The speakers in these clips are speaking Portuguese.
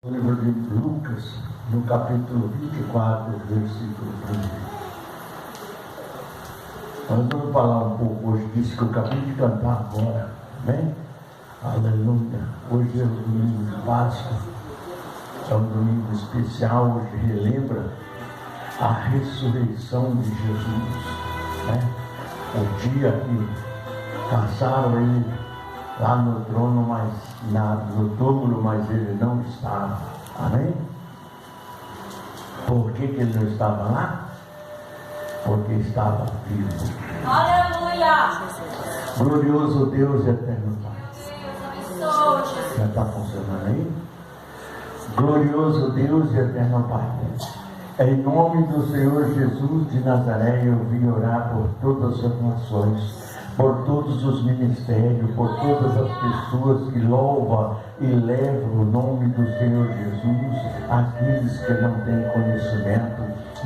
O livro de Lucas, no capítulo 24, versículo 1. Nós vamos falar um pouco hoje disso que eu acabei de cantar agora. Amém? Aleluia. Hoje é o domingo de Páscoa. É um domingo especial. Hoje relembra a ressurreição de Jesus. Né? O dia que caçaram ele lá no trono, mas no túmulo, mas ele não estava. Amém? Por que ele não estava lá? Porque estava vivo. Aleluia! Glorioso Deus e eterno Pai. Deus abençoe, Jesus. Já está funcionando aí? Glorioso Deus e eterno Pai. Em nome do Senhor Jesus de Nazaré, eu vim orar por todas as nações, por todos os ministérios, por todas as pessoas que louvam e levam o nome do Senhor Jesus, aqueles que não têm conhecimento.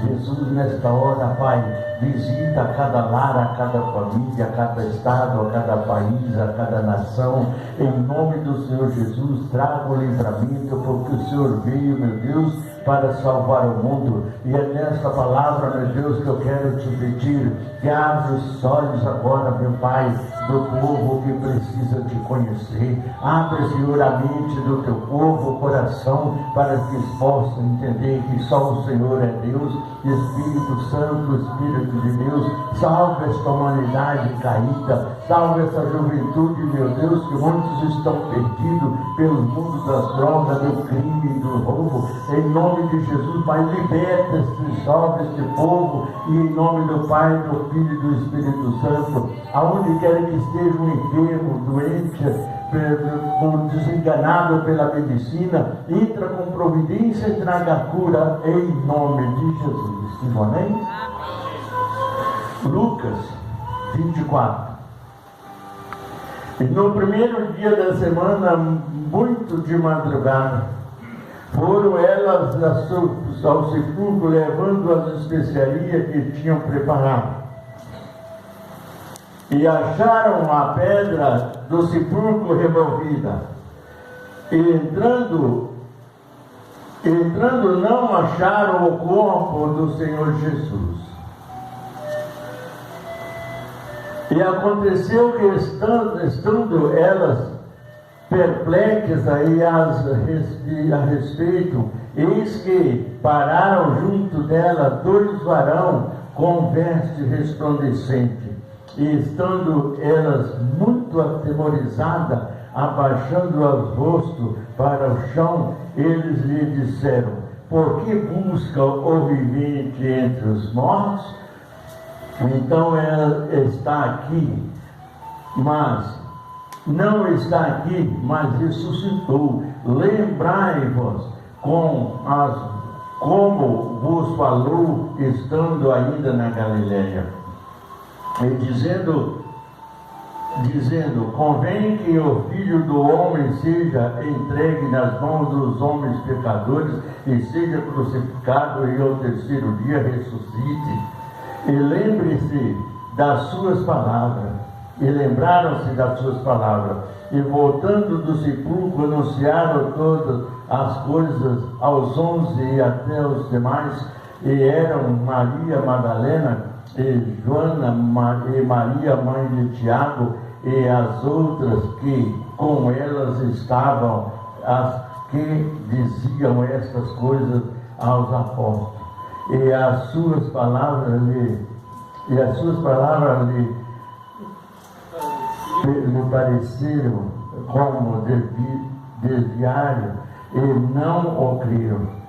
Jesus, nesta hora, Pai, visita cada lar, a cada família, a cada estado, a cada país, a cada nação. Em nome do Senhor Jesus, traga o livramento, porque o Senhor veio, meu Deus, para salvar o mundo. E é nesta palavra, meu Deus, que eu quero te pedir que abra os olhos agora, meu Pai, do povo que precisa te conhecer. Abre, Senhor, a mente do teu povo, o coração, para que eles possam entender que só o Senhor é Deus. Espírito Santo, Espírito de Deus, salve esta humanidade caída, salve essa juventude, meu Deus, que muitos estão perdidos pelo mundo das drogas, do crime, do roubo. Em nome de Jesus, Pai, liberta este salve este povo, e em nome do Pai, do Filho e do Espírito Santo, aonde quer que esteja um enfermo, doente, desenganado pela medicina, entra com providência e traga cura em nome de Jesus. Amém? Lucas 24. E no primeiro dia da semana, muito de madrugada, foram elas ao sepulcro levando as especiarias que tinham preparado. E acharam a pedra do sepulcro removida. E entrando não acharam o corpo do Senhor Jesus. E aconteceu que estando elas perplexas a respeito, eis que pararam junto dela dois varão com veste resplandecente. E estando elas muito atemorizadas, abaixando os rostos para o chão, eles lhe disseram: por que busca o vivente entre os mortos? Então ela está aqui, mas não está aqui, mas ressuscitou. Lembrai-vos como vos falou, estando ainda na Galileia. E dizendo, convém que o Filho do Homem seja entregue nas mãos dos homens pecadores e seja crucificado e ao terceiro dia ressuscite. E lembre-se das suas palavras. E lembraram-se das suas palavras. E voltando do sepulcro, anunciaram todas as coisas aos 11 e até os demais. E eram Maria Madalena, e Joana e Maria, mãe de Tiago, e as outras que com elas estavam, as que diziam estas coisas aos apóstolos. E as suas palavras lhe pareceram como desviaram, e não o creram.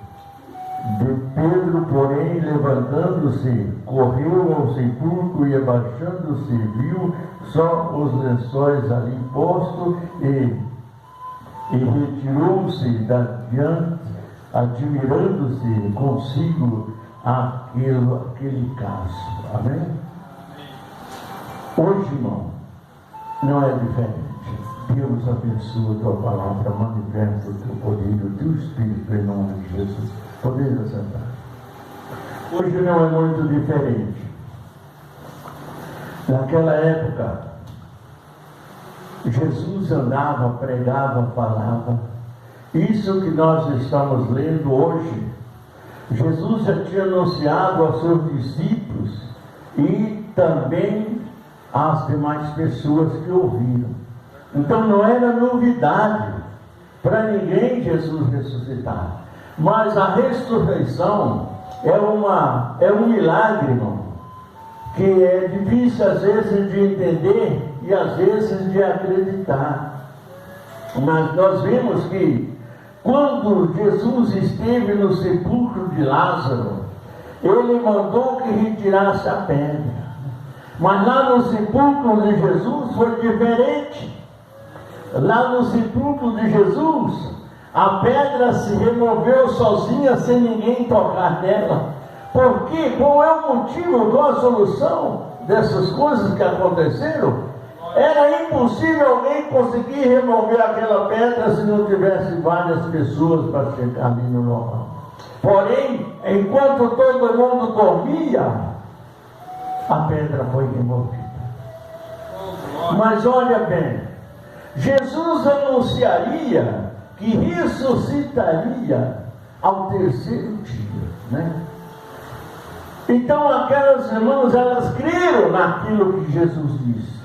De Pedro, porém, levantando-se, correu ao sepulcro e, abaixando-se, viu só os lençóis ali postos e retirou-se dadiante, admirando-se consigo aquele caso. Amém? Hoje, irmão, não é diferente. Deus abençoa a tua palavra, manifesta o teu poder, o teu Espírito em nome de Jesus. Podeis assentar. Hoje não é muito diferente. Naquela época, Jesus andava, pregava, falava, Isso que nós estamos lendo hoje, Jesus já tinha anunciado aos seus discípulos e também às demais pessoas que ouviram. Então não era novidade para ninguém Jesus ressuscitar. Mas a ressurreição é um milagre, irmão, que é difícil às vezes de entender e às vezes de acreditar. Mas nós vimos que quando Jesus esteve no sepulcro de Lázaro, ele mandou que retirasse a pedra. Mas lá no sepulcro de Jesus foi diferente. Lá no sepulcro de Jesus, a pedra se removeu sozinha, sem ninguém tocar nela. Por quê? Qual é o motivo, qual a solução dessas coisas que aconteceram? Era impossível alguém conseguir remover aquela pedra se não tivesse várias pessoas para chegar ali no local. Porém, enquanto todo mundo dormia, a pedra foi removida. Mas olha bem, Jesus anunciaria que ressuscitaria ao terceiro dia, né? Então aquelas irmãs, elas creram naquilo que Jesus disse.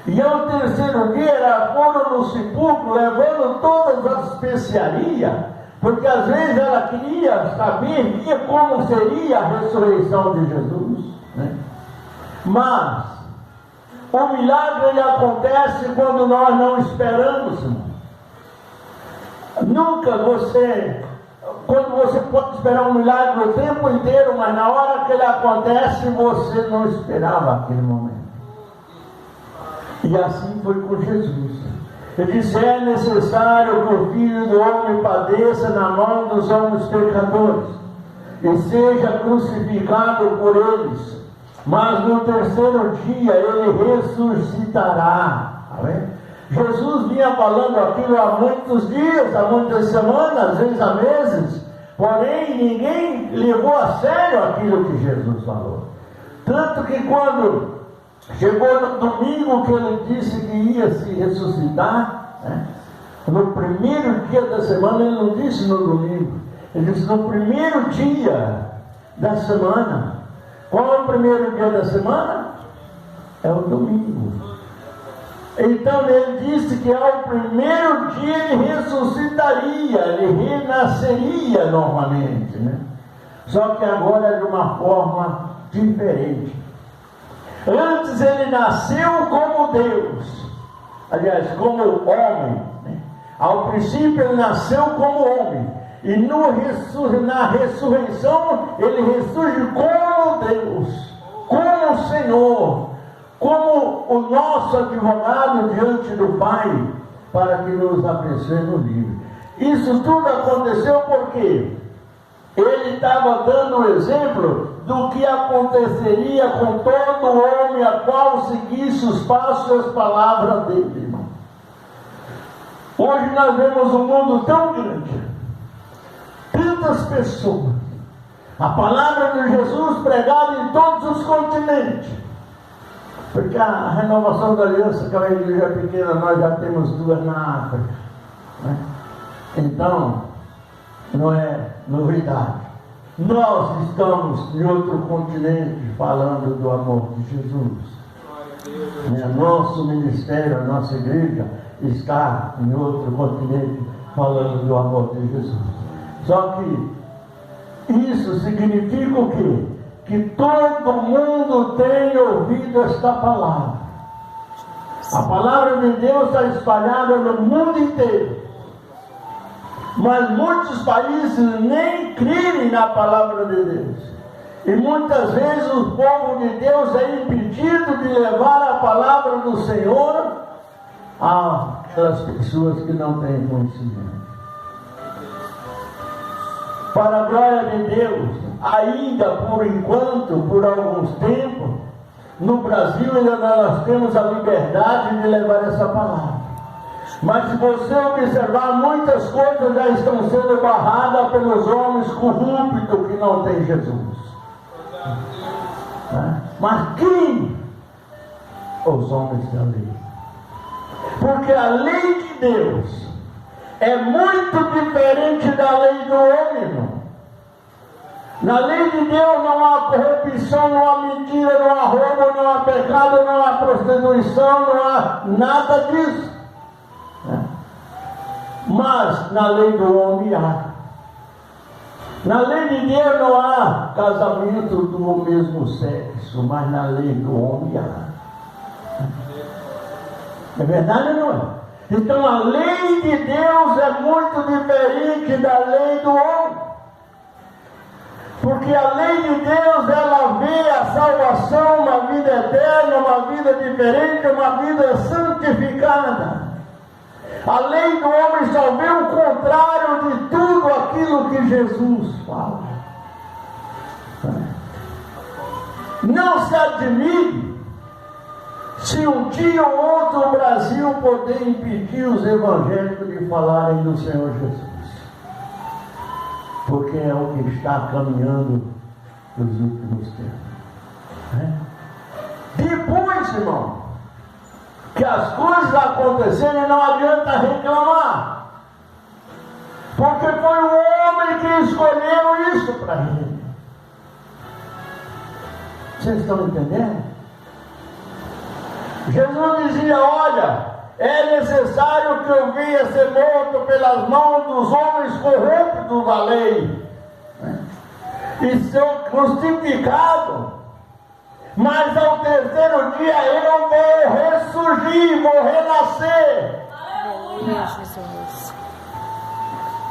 E ao terceiro dia elas foram no sepulcro levando todas as especiarias, porque às vezes ela queria saber como seria a ressurreição de Jesus, né? Mas o milagre ele acontece quando nós não esperamos, irmão. Nunca quando você pode esperar um milagre o tempo inteiro, mas na hora que ele acontece, você não esperava aquele momento. E assim foi com Jesus. Ele disse: é necessário que o Filho do Homem padeça na mão dos homens pecadores e seja crucificado por eles, mas no terceiro dia ele ressuscitará. Amém? Jesus vinha falando aquilo há muitos dias, há muitas semanas, às vezes há meses, porém ninguém levou a sério aquilo que Jesus falou. Tanto que quando chegou no domingo que ele disse que ia se ressuscitar, né? No primeiro dia da semana, ele não disse no domingo, ele disse no primeiro dia da semana. Qual é o primeiro dia da semana? É o domingo. Então ele disse que ao primeiro dia ele ressuscitaria, ele renasceria novamente, né? Só que agora é de uma forma diferente. Antes ele nasceu como Deus, aliás, como homem, né? Ao princípio ele nasceu como homem, e na ressurreição ele ressurge como Deus, como o Senhor, como o nosso advogado diante do Pai, para que nos abençoe no livro. Isso tudo aconteceu porque ele estava dando o exemplo do que aconteceria com todo homem a qual seguisse os passos e as palavras dele, irmão. Hoje nós vemos um mundo tão grande, tantas pessoas, a palavra de Jesus pregada em todos os continentes, porque a renovação da aliança, que é uma igreja pequena, nós já temos 2 na África, né? Então não é novidade. Nós estamos em outro continente falando do amor de Jesus. Nosso ministério, a nossa igreja está em outro continente falando do amor de Jesus. Só que isso significa o quê? Que todo mundo tem ouvido esta palavra. A palavra de Deus está espalhada no mundo inteiro. Mas muitos países nem creem na palavra de Deus. E muitas vezes o povo de Deus é impedido de levar a palavra do Senhor àquelas pessoas que não têm conhecimento. Para a glória de Deus, ainda por enquanto, por alguns tempos, no Brasil ainda nós temos a liberdade de levar essa palavra. Mas se você observar, muitas coisas já estão sendo barradas pelos homens corruptos que não têm Jesus. Mas quem? Os homens da lei. Porque a lei de Deus é muito diferente da lei do homem, irmão. Na lei de Deus não há corrupção, não há mentira, não há roubo, não há pecado, não há prostituição, não há nada disso. Mas na lei do homem há. Na lei de Deus não há casamento do mesmo sexo, mas na lei do homem há. É verdade ou não é? Então a lei de Deus é muito diferente da lei do homem. Porque a lei de Deus, ela vê a salvação, uma vida eterna, uma vida diferente, uma vida santificada. A lei do homem só vê o contrário de tudo aquilo que Jesus fala. Não se admire se um dia ou outro o Brasil poder impedir os evangélicos de falarem do Senhor Jesus. Porque é o que está caminhando nos últimos tempos. Depois, irmão, que as coisas acontecerem, não adianta reclamar. Porque foi o homem que escolheu isso para ele. Vocês estão entendendo? Jesus dizia: olha, é necessário que eu venha ser morto pelas mãos dos homens corruptos da lei, e ser crucificado, mas ao terceiro dia eu vou ressurgir, vou renascer. Aleluia.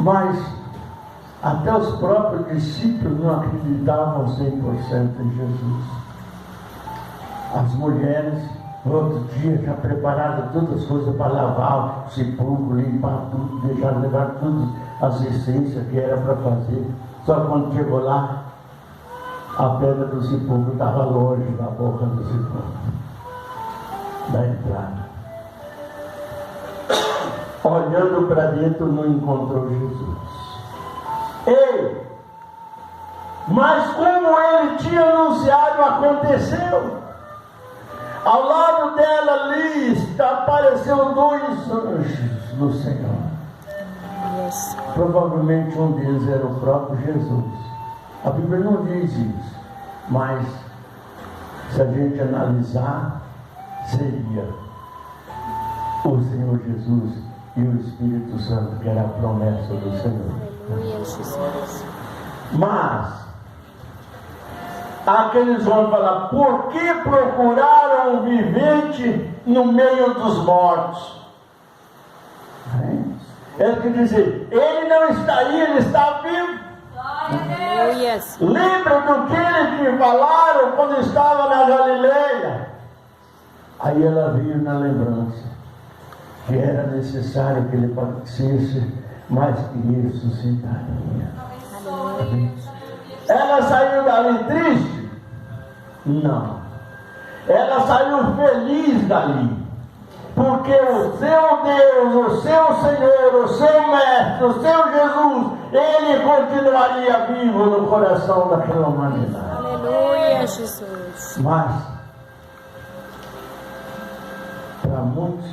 Mas até os próprios discípulos não acreditavam 100% em Jesus. As mulheres, no outro dia, já prepararam todas as coisas para lavar o sepulcro, limpar tudo, deixar levar todas as essências que era para fazer. Só quando chegou lá, a pedra do sepulcro estava longe da boca do sepulcro, da entrada. Olhando para dentro, não encontrou Jesus. Ei! Mas como ele tinha anunciado, aconteceu. Ao lado dela ali apareceram 2 anjos do Senhor. Yes. Provavelmente um deles era o próprio Jesus. A Bíblia não diz isso, mas se a gente analisar, seria o Senhor Jesus e o Espírito Santo, que era a promessa do Senhor. Aleluia, Jesus. Mas aqueles homens falam: por que procuraram um vivente no meio dos mortos? Ele quer dizer, ele não está aí, ele está vivo. Aleluia. Lembra do que eles falaram quando estava na Galileia? Aí ela veio na lembrança que era necessário que ele padecesse, mas que ressuscitaria. Ela saiu dali triste? Não. Ela saiu feliz dali. Porque o seu Deus, o seu Senhor, o seu Mestre, o seu Jesus, ele continuaria vivo no coração daquela humanidade. Aleluia, Jesus. Mas, para muitos,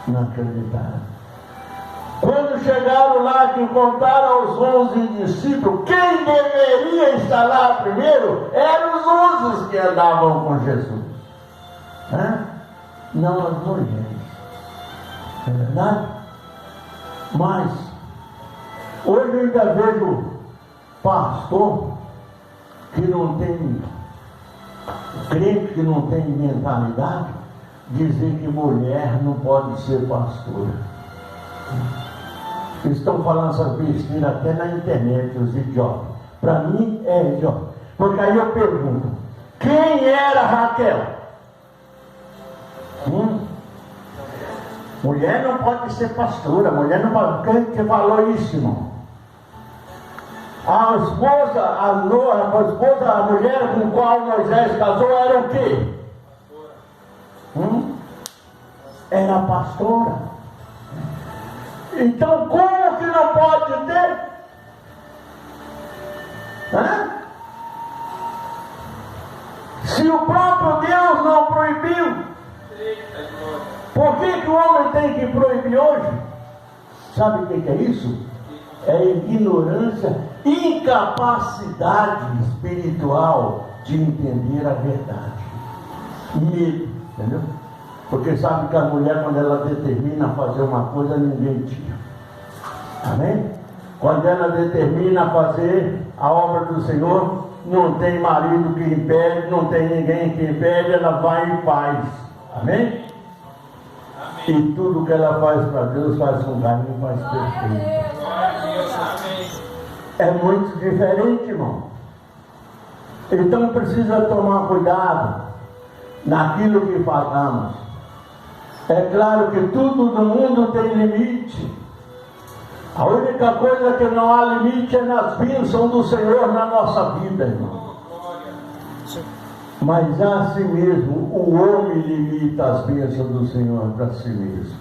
não acreditaram. Quando chegaram lá, que contaram aos 11 discípulos, quem deveria estar lá primeiro eram os 11 que andavam com Jesus. Não as mulheres. É verdade? Mas, hoje eu ainda vejo pastor que não tem, crente que não tem mentalidade, dizer que mulher não pode ser pastora. Estão falando essas besteiras até na internet, os idiotas. Para mim é idiota. Porque aí eu pergunto: quem era Raquel? Mulher não pode ser pastora. Mulher não pode. Quem que falou isso, irmão? A esposa, a mulher com qual Moisés casou era o quê? Era pastora. Então, como que não pode ter? Se o próprio Deus não proibiu, por que o homem tem que proibir hoje? Sabe o que é isso? É ignorância, incapacidade espiritual de entender a verdade. Medo, entendeu? Porque sabe que a mulher, quando ela determina fazer uma coisa, ninguém tira. Amém? Quando ela determina fazer a obra do Senhor, não tem marido que impede, não tem ninguém que impede, ela vai e faz. Amém? E tudo que ela faz para Deus, faz com carinho, faz perfeito. É muito diferente, irmão. Então precisa tomar cuidado naquilo que falamos. É claro que tudo no mundo tem limite. A única coisa que não há limite é nas bênçãos do Senhor na nossa vida, irmão. Mas a si mesmo, o homem limita as bênçãos do Senhor para si mesmo.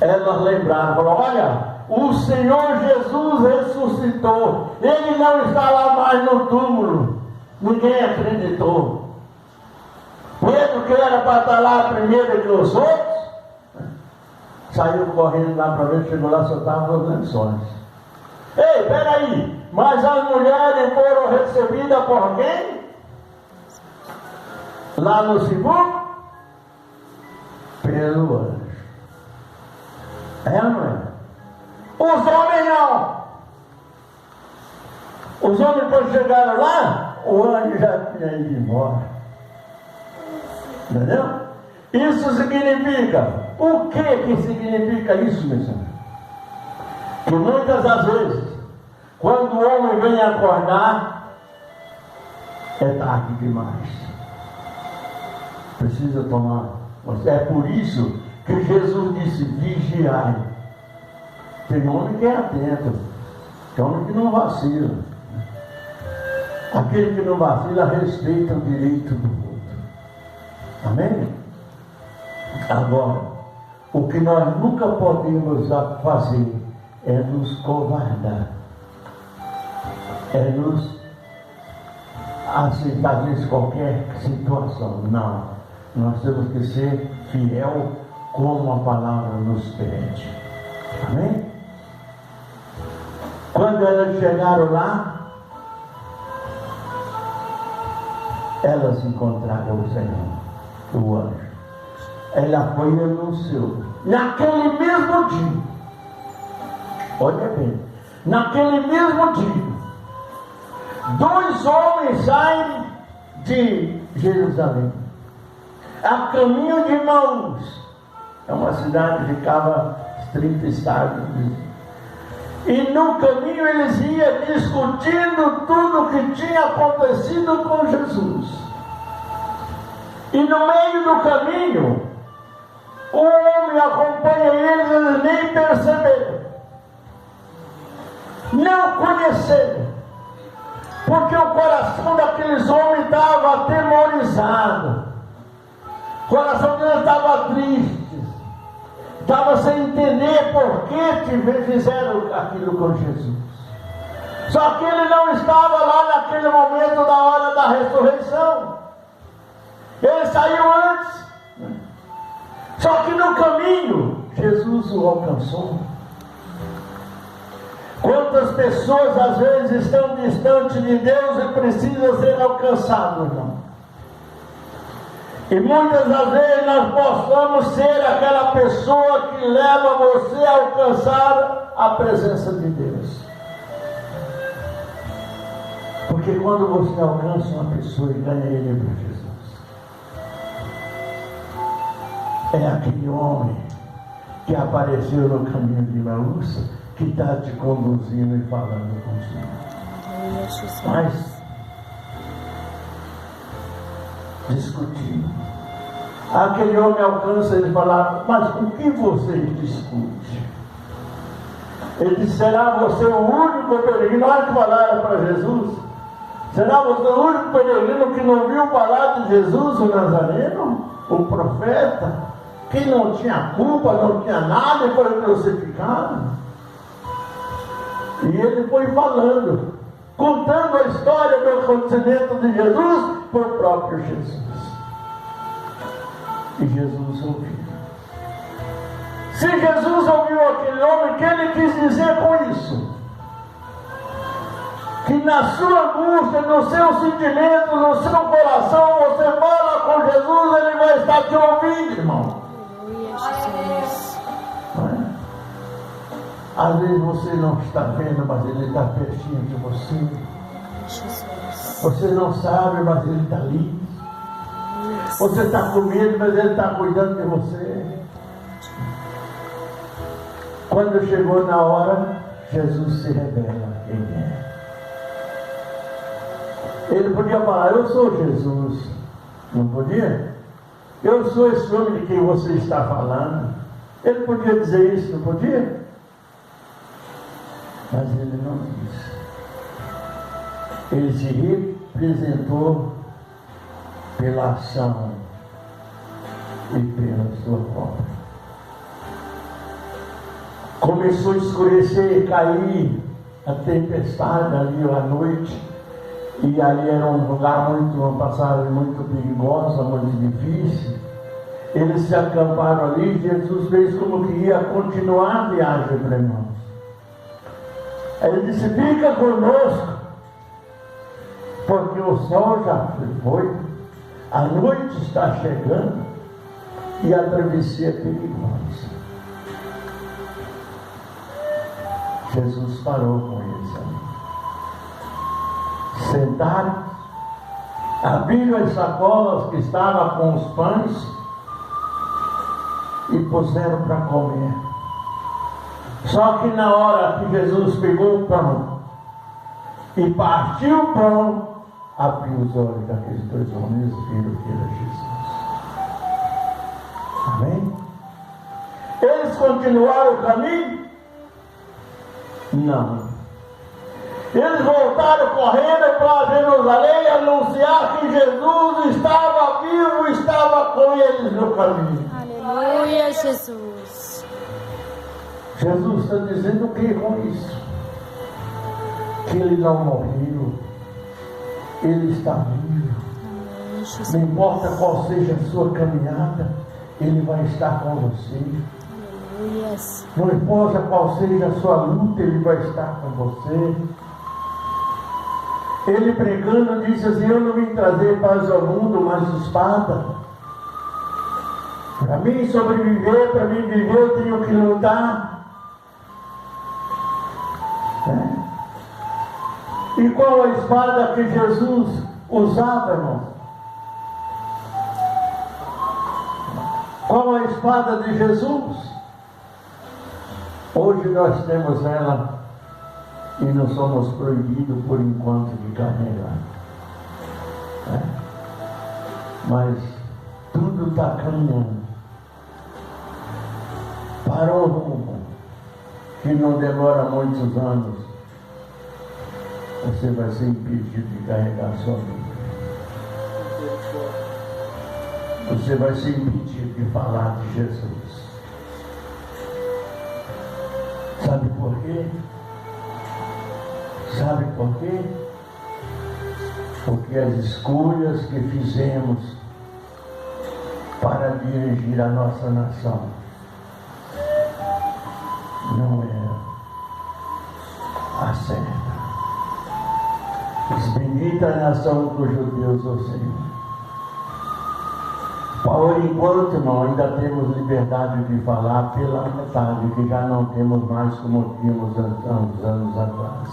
Elas lembraram, falaram, olha, o Senhor Jesus ressuscitou. Ele não está lá mais no túmulo. Ninguém acreditou. Pedro, que era para estar lá primeiro que os outros, saiu correndo lá para ver, chegou lá, só estavam os lençóis. Ei, peraí, mas as mulheres foram recebidas por quem? Lá no segundo? Pelo anjo. É ou não é? Os homens não. Os homens, quando chegaram lá, o anjo já tinha ido embora. Entendeu? Isso significa, o que significa isso, meus amigos? Que muitas das vezes, quando o homem vem acordar, é tarde demais. Precisa tomar. É por isso que Jesus disse, vigiai. Tem homem que é atento, tem homem que não vacila. Aquele que não vacila respeita o direito do outro. Amém? Agora, o que nós nunca podemos fazer é nos covardar, é nos aceitar em qualquer situação. Não, nós temos que ser fiel como a palavra nos pede. Amém? Quando elas chegaram lá, elas encontraram o Senhor, o anjo. Ela foi e anunciou. Naquele mesmo dia, olha bem, naquele mesmo dia, 2 homens saem de Jerusalém, a caminho de Emaús. É uma cidade que ficava 30 estados. E no caminho eles iam discutindo tudo o que tinha acontecido com Jesus. E no meio do caminho, o homem acompanha eles nem perceberam, não conheceram, porque o coração daqueles homens estava atemorizado, o coração deles estava triste, estava sem entender por que fizeram aquilo com Jesus. Só que ele não estava lá naquele momento da hora da ressurreição, ele saiu antes. Só que no caminho, Jesus o alcançou. Quantas pessoas às vezes estão distantes de Deus e precisam ser alcançadas, irmão? E muitas das vezes nós possamos ser aquela pessoa que leva você a alcançar a presença de Deus. Porque quando você alcança uma pessoa e ganha ele para Jesus, é aquele homem que apareceu no caminho de Emaús que está te conduzindo e falando contigo. Mas discutindo. Aquele homem alcança ele falar, mas com que você discute? Ele disse, será você o único peregrino? Olha que falaram para Jesus. Será você o único peregrino que não viu falar de Jesus, o Nazareno, o profeta? Que não tinha culpa, não tinha nada e foi crucificado. E ele foi falando, contando a história do acontecimento de Jesus por próprio Jesus. E Jesus ouviu. Se Jesus ouviu aquele homem, o que ele quis dizer com isso? Que na sua angústia, no seu sentimento, no seu coração, você fala com Jesus, ele vai estar te ouvindo, irmão. Aleluia, Jesus. Não é? Às vezes você não está vendo, mas ele está pertinho de você. Jesus. Você não sabe, mas ele está ali. Você está com medo, mas ele está cuidando de você. Quando chegou na hora, Jesus se revela quem é. Ele podia falar, eu sou Jesus. Não podia? Eu sou esse homem de quem você está falando. Ele podia dizer isso, não podia? Mas ele não disse. Ele se representou pela ação e pela sua obra. Começou a escurecer, cair a tempestade ali à noite, e ali era um lugar uma passagem muito perigosa, muito difícil. Eles se acamparam ali, Jesus fez como que ia continuar a viagem para irmãos. Aí ele disse, fica conosco, porque o sol já foi, a noite está chegando e a travessia é perigosa. Jesus parou com eles ali. Sentaram, abriram as sacolas que estavam com os pães e puseram para comer. Só que na hora que Jesus pegou o pão e partiu o pão, abriu os olhos daqueles dois homens e viram que era Jesus. Amém? Eles continuaram o caminho? Não. Eles voltaram correndo para Jerusalém anunciar que Jesus estava vivo, estava com eles no caminho. Aleluia, Jesus. Jesus está dizendo o que com isso? Que ele não morreu, ele está vivo. Amém, Jesus. Não importa qual seja a sua caminhada, ele vai estar com você. Aleluia. Não importa qual seja a sua luta, ele vai estar com você. Ele pregando disse assim, eu não vim trazer paz ao mundo, mas espada. Para mim sobreviver, para mim viver, eu tenho que lutar. E qual a espada que Jesus usava, irmão? Qual a espada de Jesus? Hoje nós temos ela e não somos proibidos por enquanto de carregar. Mas tudo está caminhando para um rumo que não demora muitos anos. Você vai ser impedido de carregar sua vida. Você vai ser impedido de falar de Jesus. Sabe por quê? Sabe por quê? Porque as escolhas que fizemos para dirigir a nossa nação não eram a certa. Bendita a nação cujo Deus é o Senhor. Por enquanto, irmão, ainda temos liberdade de falar pela metade, que já não temos mais como tínhamos há uns anos atrás.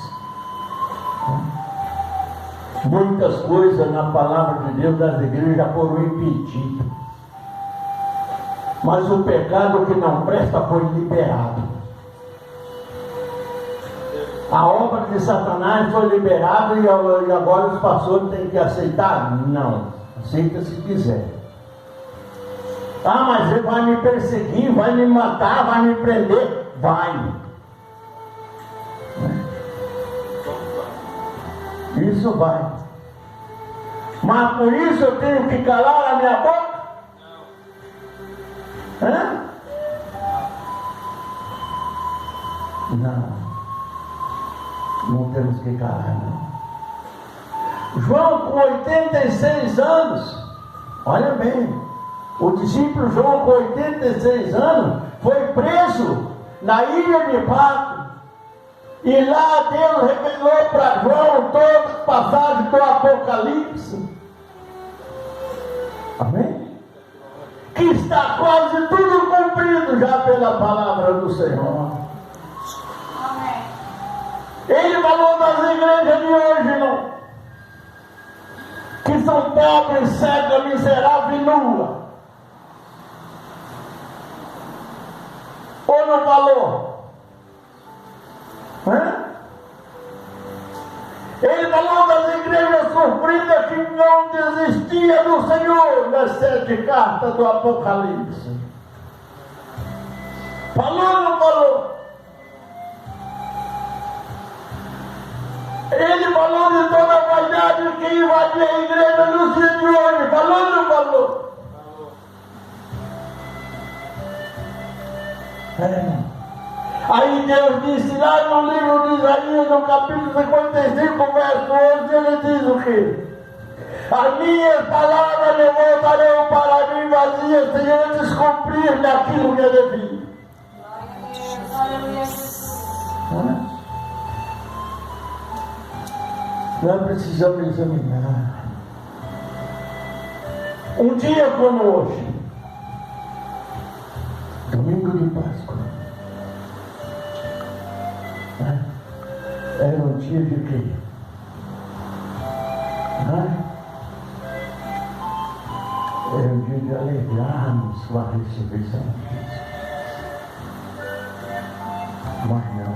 Muitas coisas na palavra de Deus das igrejas já foram impedidas. Mas o pecado que não presta foi liberado. A obra de Satanás foi liberada e agora os pastores têm que aceitar? Não. Aceita se quiser. Ah, mas ele vai me perseguir, vai me matar, vai me prender. Vai. Isso vai. Mas por isso eu tenho que calar a minha boca? Hã? Não. Não temos que calar, não. João com 86 anos, olha bem, o discípulo João com 86 anos, foi preso na ilha de Patmos. E lá Deus revelou para João todas as passagens do Apocalipse. Amém? Que está quase tudo cumprido já pela palavra do Senhor. Amém. Ele falou das igrejas de hoje, não? Que são pobres, cegas, miseráveis e nuas. Ou não falou? Ele falou das igrejas sofridas que não desistia do Senhor nas 7 cartas do Apocalipse. Falou ou não falou? Ele falou de toda a vaidade que invadia a igreja nos dias de hoje. Falou ou não falou? Aí Deus disse lá no livro de Isaías, no capítulo 55, verso 11, ele diz o quê? As minhas palavras não voltarão para mim vazias, sem antes cumprir daquilo que é devido. Nós precisamos examinar. Um dia como hoje, domingo de Páscoa, era um dia de quê? Era um dia de alegrarmos com a ressurreição de Jesus. Mas não.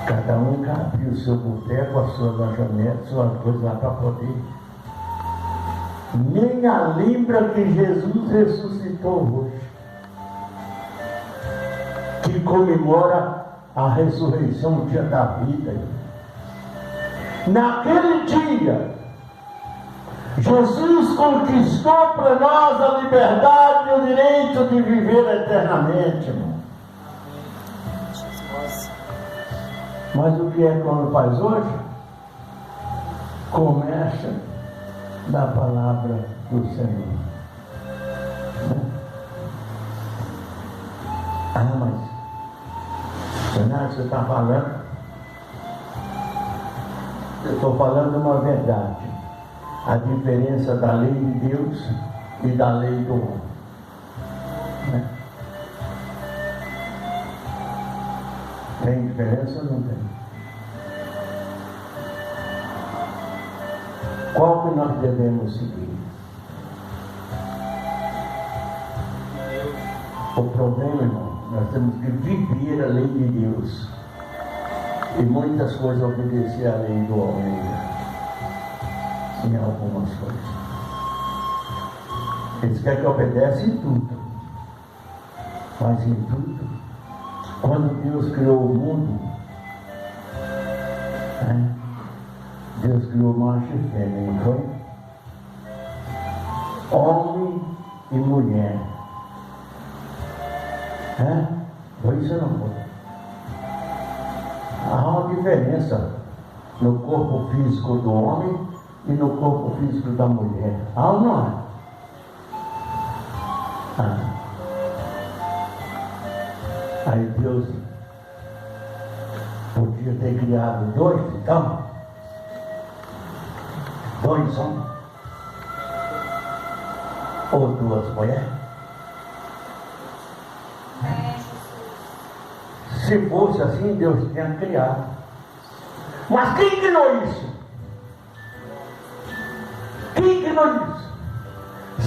Cada um abriu o seu boteco, a sua lanchonete, sua coisa lá para poder. Nem a lembra que Jesus ressuscitou hoje. Que comemora a ressurreição, o dia da vida. Naquele dia, Jesus conquistou para nós a liberdade e o direito de viver eternamente, irmão. Mas o que é que ele faz hoje? Começa da palavra do Senhor. Mas Senhor, você está falando? Eu estou falando uma verdade. A diferença da lei de Deus e da lei do homem. Tem diferença ou não tem? Qual que nós devemos seguir? O problema, irmão, nós temos que viver a lei de Deus. E muitas coisas obedecer à lei do homem. Em algumas coisas. Eles querem que obedece em tudo. Mas em tudo. Quando Deus criou o mundo, Deus criou macho e fêmea, não foi? Homem e mulher. Foi isso ou não foi? Há uma diferença no corpo físico do homem e no corpo físico da mulher. Há ou não há? Aí Deus podia ter criado 2, então, 2 homens ou 2 mulheres. Se fosse assim, Deus tinha criado. Mas quem criou isso? Quem criou isso?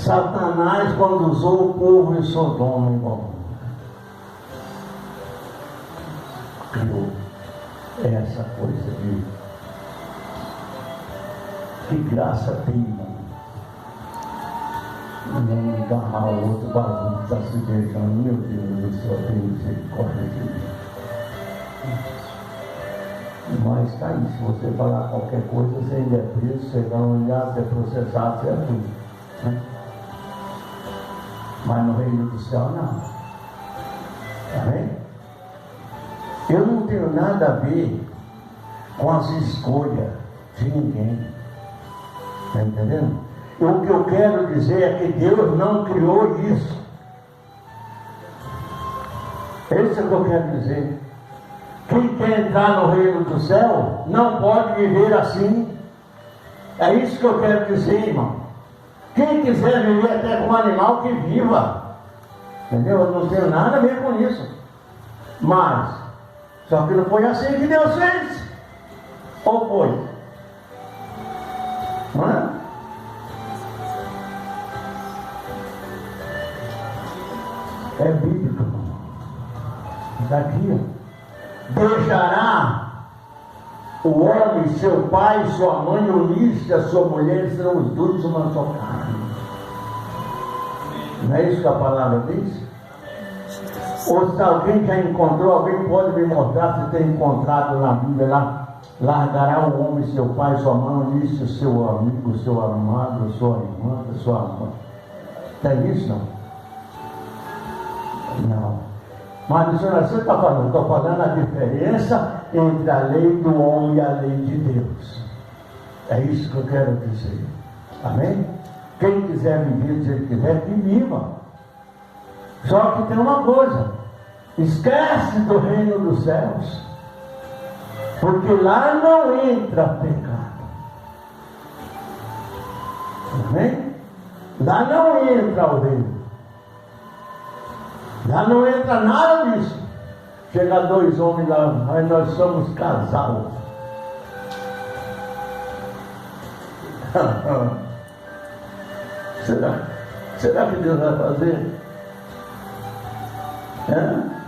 Satanás, quando usou o povo em Sodoma, irmão, criou essa coisa de que graça tem, irmão. Não agarrar o outro barulho que está se beijando. Meu Deus do céu, tem misericórdia de mim. Mas está aí, se você falar qualquer coisa, você ainda é preso, você vai olhar, você é processado, você é tudo. Mas no reino do céu não. Amém? Eu não tenho nada a ver com as escolhas de ninguém. Está entendendo? O que eu quero dizer é que Deus não criou isso. Isso é o que eu quero dizer. Quem quer entrar no reino do céu não pode viver assim. É isso que eu quero dizer, irmão. Quem quiser viver até com um animal, que viva. Entendeu? Eu não tenho nada a ver com isso. Mas, só que não foi assim que Deus fez. Ou foi? Não é? É bíblico. Daqui, ó. Deixará o homem, seu pai, sua mãe, unir-se a sua mulher, e serão os dois uma só carne. Não é isso que a palavra diz? Ou se alguém já encontrou, alguém pode me mostrar se tem encontrado na Bíblia lá. Largará o homem, seu pai, sua mãe, unir-se o seu amigo, seu amado, sua irmã, sua mãe. Tem isso não? Não. Mas você está falando, estou falando a diferença entre a lei do homem e a lei de Deus. É isso que eu quero dizer. Amém? Quem quiser viver, se ele quiser, que viva. Só que tem uma coisa: esquece do reino dos céus, porque lá não entra pecado. Amém? Lá não entra o reino. Lá não entra nada disso. Chega dois homens lá, mas nós somos casal. Será que Deus vai fazer? É?